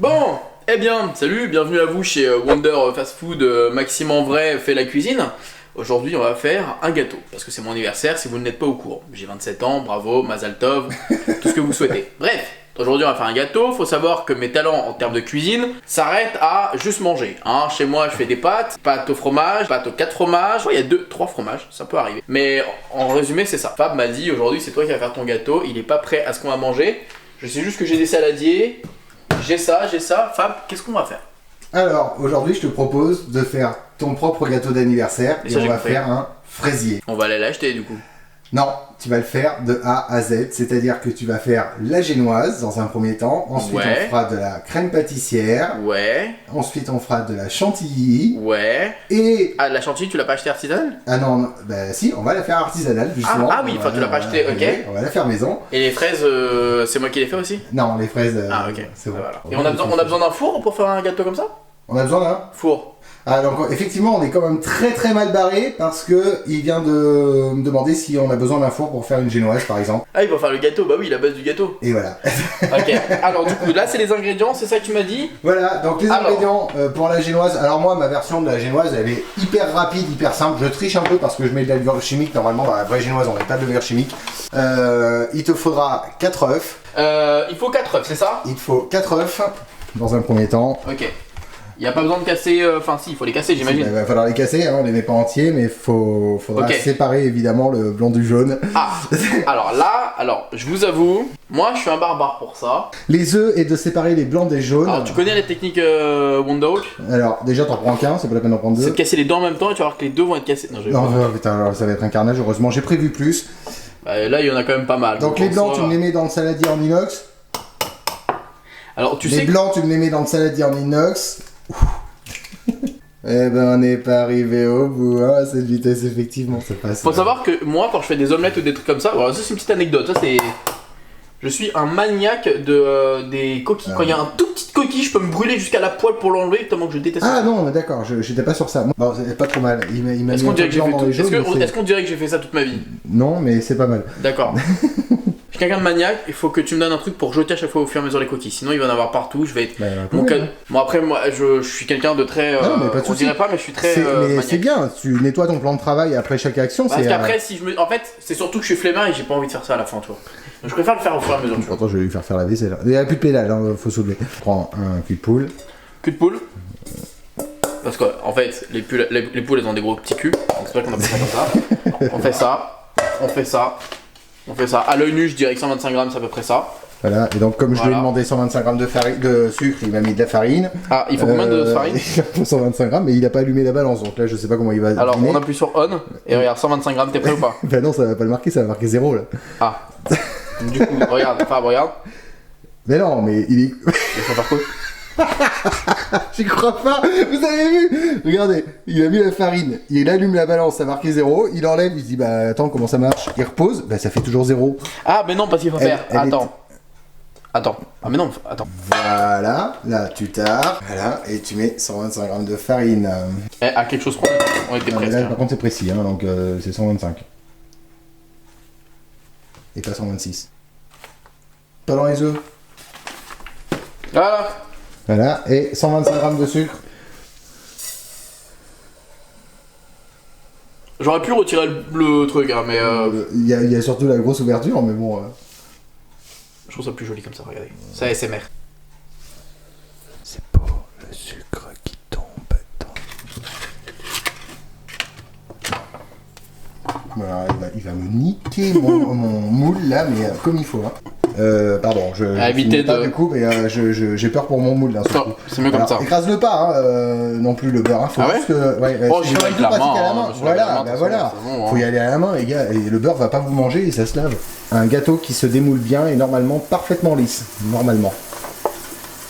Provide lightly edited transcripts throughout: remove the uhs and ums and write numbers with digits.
Bon, eh bien, salut, bienvenue à vous chez Wonder Fast Food, Maxime en vrai fait la cuisine. Aujourd'hui, on va faire un gâteau, parce que c'est mon anniversaire si vous n'êtes pas au courant. J'ai 27 ans, bravo, Mazal Tov, tout ce que vous souhaitez. Bref, aujourd'hui on va faire un gâteau. Faut savoir que mes talents en termes de cuisine s'arrêtent à juste manger. Hein. Chez moi, je fais des pâtes au fromage, pâtes aux 4 fromages. Il y a 3 fromages, ça peut arriver. Mais en résumé, c'est ça. Fab m'a dit aujourd'hui, c'est toi qui vas faire ton gâteau. Il est pas prêt à ce qu'on va manger. Je sais juste que j'ai des saladiers. J'ai ça. Fab, qu'est-ce qu'on va faire? Alors, aujourd'hui, je te propose de faire ton propre gâteau d'anniversaire et on va faire un fraisier. On va aller l'acheter du coup. Non, tu vas le faire de A à Z, c'est-à-dire que tu vas faire la génoise dans un premier temps, ensuite on fera de la crème pâtissière, ensuite on fera de la chantilly, et... Ah, la chantilly, tu l'as pas acheté artisanale? Ah non, bah si, on va la faire artisanale justement. Ah oui, enfin tu l'as pas acheté, ok. On va la faire maison. Et les fraises, c'est moi qui les fais aussi? Non, les fraises, ok. c'est bon. Voilà. Et on a besoin d'un four pour faire un gâteau comme ça? On a besoin d'un four. Ah donc effectivement on est quand même très mal barré parce que il vient de me demander si on a besoin d'un four pour faire une génoise par exemple. Ah il va faire le gâteau, bah oui la base du gâteau. Et voilà. Ok, alors du coup là c'est les ingrédients, c'est ça que tu m'as dit? Voilà, donc les ingrédients pour la génoise, alors moi ma version de la génoise elle est hyper rapide, hyper simple, je triche un peu parce que je mets de la levure chimique, normalement dans la vraie génoise on met pas de levure chimique. Il te faudra 4 œufs. Il faut 4 œufs, c'est ça? Il te faut 4 œufs dans un premier temps. Ok. Il n'y a pas besoin de casser, enfin si, il faut les casser j'imagine. Il va falloir les casser, hein, on les met pas entiers, mais faudra séparer évidemment le blanc du jaune. Ah, alors je vous avoue, moi je suis un barbare pour ça. Les œufs et de séparer les blancs des jaunes. Alors tu connais la technique Wonderhawk? Alors déjà t'en prends qu'un, c'est pas la peine d'en prendre deux. C'est de casser les deux en même temps et tu vas voir que les deux vont être cassés. Non, putain, alors, ça va être un carnage, heureusement j'ai prévu plus. Bah, là il y en a quand même pas mal. Donc les blancs tu me les mets dans le saladier en inox. Alors tu sais... Les blancs tu me les mets dans le saladier en inox. Eh ben on n'est pas arrivé au bout, hein, à cette vitesse effectivement ça passe. Faut savoir que moi quand je fais des omelettes ou des trucs comme ça, alors ça c'est une petite anecdote, ça c'est... Je suis un maniaque des coquilles, quand il y a un tout petit coquille je peux me brûler jusqu'à la poêle pour l'enlever tellement que je déteste ça. Ah non d'accord, j'étais pas sur ça. Bon c'est pas trop mal, il m'a Est-ce qu'on dirait que j'ai fait ça toute ma vie? Non mais c'est pas mal. D'accord. Je suis quelqu'un de maniaque, il faut que tu me donnes un truc pour jeter à chaque fois au fur et à mesure les coquilles, sinon il va en avoir partout, je vais être... Bon après moi je suis quelqu'un de très... on dirait pas mais je suis très mais maniaque. c'est bien, tu nettoies ton plan de travail après chaque action. Parce qu'après si je me... En fait c'est surtout que je suis flemmard et j'ai pas envie de faire ça à la fin tu vois. Donc je préfère le faire au fur et à mesure. Pourtant je vais lui faire la vaisselle. Il n'y a plus de pédale, hein, faut soulever. Prends un cul de poule. Cul de poule? Parce que en fait les poules elles ont des gros petits culs, donc c'est vrai qu'on appelle ça comme ça. On fait ça. On fait ça, à l'œil nu je dirais que 125 grammes c'est à peu près ça. Voilà, et donc comme je lui ai demandé 125 grammes de sucre, il m'a mis de la farine. Ah, il faut combien de farine? Il faut 125 grammes, mais il a pas allumé la balance, donc là je sais pas comment il va... Alors on appuie sur on, et regarde, 125 grammes, t'es prêt ou pas? Bah non, ça va pas le marquer, ça va marquer 0 là. Ah, du coup, regarde, Fab, regarde. Mais non, mais il est... Il faut faire quoi? J'y crois pas. Vous avez vu? Regardez, il a mis la farine, il allume la balance, ça marqué 0, il enlève, il se dit bah attends comment ça marche, il repose, bah ça fait toujours 0. Ah mais non parce qu'il faut faire, attends, ah mais non, attends. Voilà, là tu tares, voilà, et tu mets 125 grammes de farine. À quelque chose près, on était presque. Là par contre c'est précis, hein, donc c'est 125. Et pas 126. Pas dans les œufs. Voilà. Voilà, et 125 grammes de sucre. J'aurais pu retirer le truc, hein, mais... Il y a surtout la grosse ouverture, mais bon... Je trouve ça plus joli comme ça, regardez. C'est ASMR. C'est beau, le sucre qui tombe dans... Voilà, il va me niquer mon moule là, mais comme il faut. Hein. Pardon, éviter pas du coup, mais j'ai peur pour mon moule là. C'est mieux comme ça. Écrase-le pas, hein, non plus le beurre. Hein, faut juste que, oh, j'y vais avec la main. Voilà. Faut y aller à la main, les gars. Et le beurre va pas vous manger et ça se lave. Un gâteau qui se démoule bien et normalement parfaitement lisse. Normalement.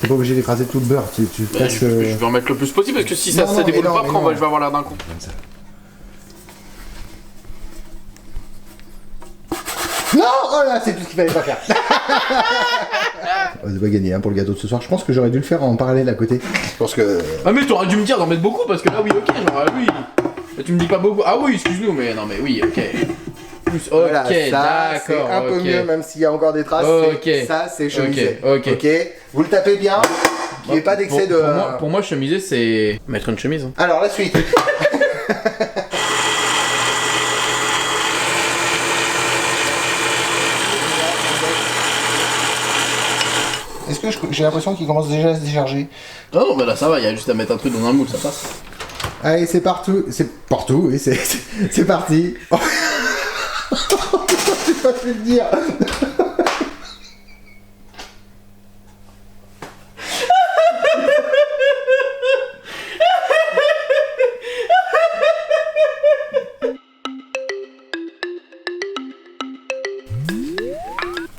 T'es pas obligé d'écraser tout le beurre. Tu casses. Je vais en mettre le plus possible parce que si ça se démoule pas, après je vais avoir l'air d'un con. Non, oh là, c'est tout ce qu'il fallait pas faire. On va gagner hein, pour le gâteau de ce soir. Je pense que j'aurais dû le faire en parallèle à côté. Je pense que... Ah mais t'aurais dû me dire d'en mettre beaucoup parce que là oui ok genre oui. Là, tu me dis pas beaucoup. Ah oui excuse-nous mais non mais oui ok. Ok voilà, d'accord. C'est un peu mieux même s'il y a encore des traces. Ok. Ça c'est chemisé. Ok. Vous le tapez bien. qu'il n'y ait pas d'excès de... Pour moi, chemiser, c'est mettre une chemise. Alors, la suite. Est-ce que j'ai l'impression qu'il commence déjà à se décharger? Non, mais là ça va, il y a juste à mettre un truc dans un moule, ça passe. Allez, c'est partout, oui, c'est parti. J'ai pas pu le dire.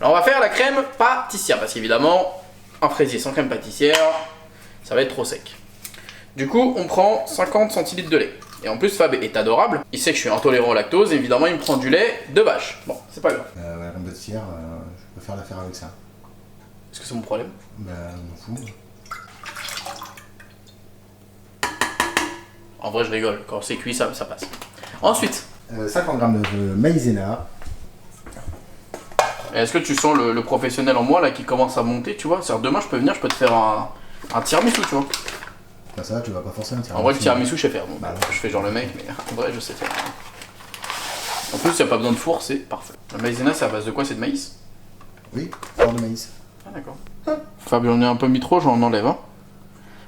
Alors on va faire la crème pâtissière parce qu'évidemment un fraisier sans crème pâtissière ça va être trop sec. Du coup on prend 50 centilitres de lait. Et en plus Fab est adorable, il sait que je suis intolérant au lactose et évidemment il me prend du lait de vache. Bon c'est pas grave. Ouais, crème pâtissière, je peux faire l'affaire avec ça. Est-ce que c'est mon problème? Bah je m'en fous. En vrai je rigole, quand c'est cuit ça passe. Ensuite 50 g de maïzena. Est-ce que tu sens le professionnel en moi là qui commence à monter, tu vois? C'est-à-dire demain je peux venir, je peux te faire un tiramisu, tu vois? Bah ça, tu vas pas forcer un tiramisu. En vrai le tiramisu je sais faire, bon, bah, je fais genre le mec, mais en vrai je sais faire. En plus il n'y a pas besoin de four, c'est parfait. La maïzena c'est à base de quoi? C'est de maïs? Oui, fleur de maïs. Ah d'accord. Fab, j'en ai un peu mis trop, j'en enlève. Hein.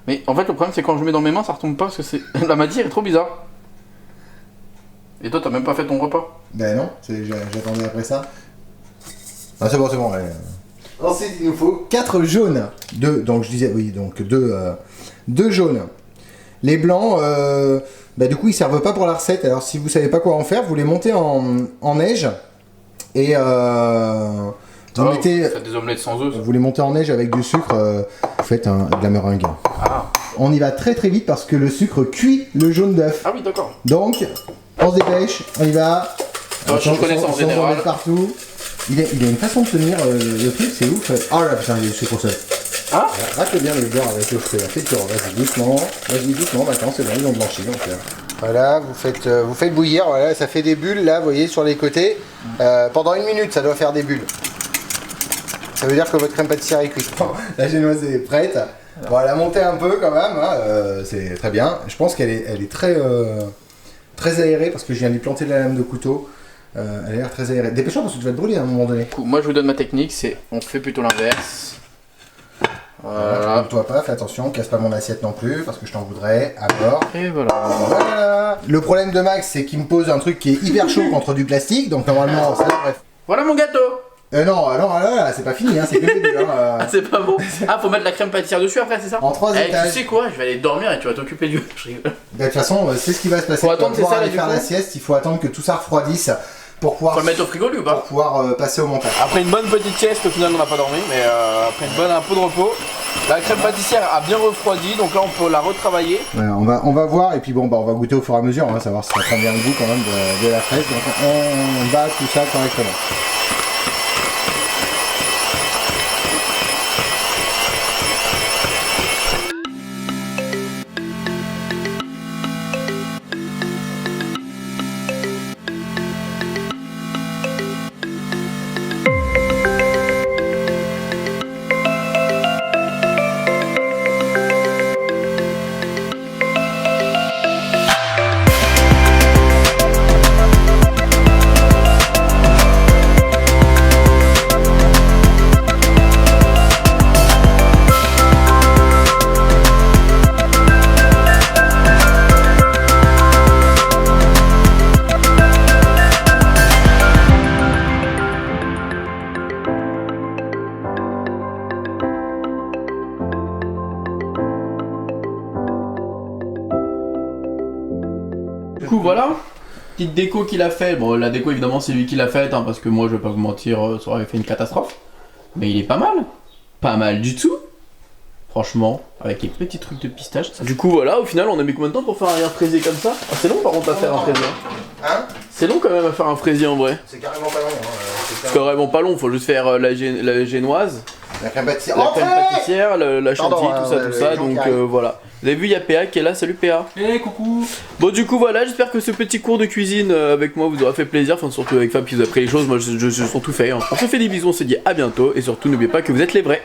Mais en fait le problème c'est quand je mets dans mes mains ça retombe pas parce que c'est... la matière est trop bizarre. Et toi t'as même pas fait ton repas? Ben non, j'attendais après ça. Ah c'est bon, allez. Ensuite il nous faut 4 jaunes. Donc je disais, oui, donc 2 jaunes. Les blancs, bah du coup ils servent pas pour la recette, alors si vous savez pas quoi en faire, vous les montez en neige. Et vous mettez... Vous faites des omelettes sans œufs. Vous les montez en neige avec du sucre, vous faites de la meringue. Ah. On y va très vite parce que le sucre cuit le jaune d'œuf. Ah oui d'accord. Donc, on se dépêche, on y va. Je connais ça en général. Partout. Il a une façon de tenir le truc, c'est ouf. Oh là putain, il y a du sucre au sol. Ah, rate bien le beurre avec le feu. Fais le tour, vas-y doucement, maintenant c'est bon, ils ont blanchi. Donc, voilà, vous faites bouillir, voilà, ça fait des bulles là, vous voyez, sur les côtés. Pendant 1 minute, ça doit faire des bulles. Ça veut dire que votre crème pâtissière est cuite. La génoise est prête. Bon, elle a monté un peu quand même, hein, c'est très bien. Je pense qu'elle est très aérée parce que je viens d'y planter de la lame de couteau. Elle a l'air très aérée. Dépêche-toi parce que tu vas te brûler à un moment donné. Moi je vous donne ma technique, c'est on fait plutôt l'inverse. Voilà. Toi pas, fais attention, casse pas mon assiette non plus parce que je t'en voudrais. Alors. Et voilà. Voilà. Le problème de Max, c'est qu'il me pose un truc qui est hyper chaud contre du plastique, donc normalement ça devrait. Voilà mon gâteau. Non, là, c'est pas fini, hein, c'est que le début. Hein, Ah, c'est pas bon. Ah, faut mettre la crème pâtissière dessus après, c'est ça? En 3 étages. Tu sais quoi? Je vais aller dormir et tu vas t'occuper du. Je rigole. De toute façon, c'est ce qui va se passer. Faut attendre, c'est ça, aller faire la sieste, il faut attendre que tout ça refroidisse pour pouvoir. Faut le mettre au frigo lui ou pas? Pour pouvoir passer au montage. Après une bonne petite sieste, au final on n'a pas dormi, mais après un peu de repos, la crème pâtissière a bien refroidi, donc là on peut la retravailler. Ouais, on va voir et puis bon, on va goûter au fur et à mesure, on va savoir si ça prend bien le goût quand même de la fraise. Donc on bat tout ça correctement. Du coup voilà, petite déco qu'il a fait. Bon la déco évidemment c'est lui qui l'a faite hein, parce que moi je vais pas vous mentir, ça aurait fait une catastrophe. Mais il est pas mal du tout. Franchement, avec les petits trucs de pistache. Du coup voilà, au final on a mis combien de temps pour faire un fraisier comme ça? Ah, c'est long par contre à faire un fraisier. Hein? C'est long quand même à faire un fraisier en vrai. C'est carrément pas long. Hein. C'est carrément pas long, faut juste faire la génoise. La crème pâtissière, la chantilly, tout ça, donc voilà. Vous avez vu, il y a PA qui est là, salut PA. Hey, coucou. Bon du coup voilà, j'espère que ce petit cours de cuisine avec moi vous aura fait plaisir, enfin surtout avec Fab qui vous a appris les choses, moi je surtout fait. Hein. On se fait des bisous, on se dit à bientôt, et surtout n'oubliez pas que vous êtes les vrais.